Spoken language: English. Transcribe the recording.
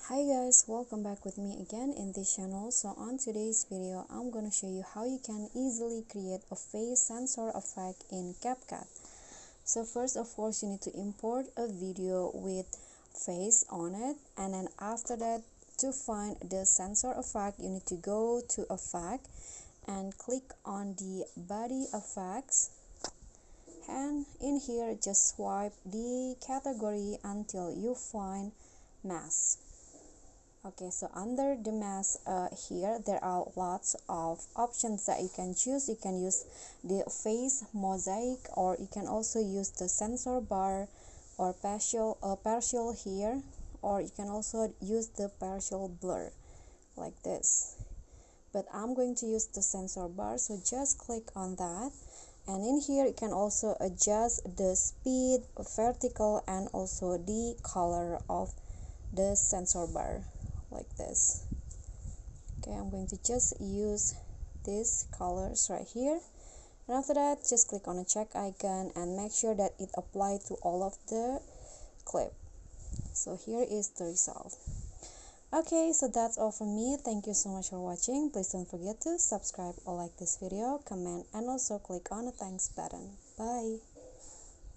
Hi guys, welcome back with me again in this channel. So on today's video, I'm gonna show you how you can easily create a face sensor effect in CapCut. So first of course, you need to import a video with face on it, and then after that, to find the sensor effect, you need to go to effect and click on the body effects, and in here just swipe the category until you find mask. Okay, so under the mask here there are lots of options that you can choose. You can use the face mosaic, or you can also use the sensor bar or partial here, or you can also use the partial blur like this. But I'm going to use the sensor bar, so just click on that, and in here you can also adjust the speed, vertical, and also the color of the sensor bar like this. Okay, I'm going to just use these colors right here, and after that just click on a check icon and make sure that it applies to all of the clip. So here is the result. Okay, so that's all from me. Thank you so much for watching. Please don't forget to subscribe or like this video, comment, and also click on the thanks button. Bye.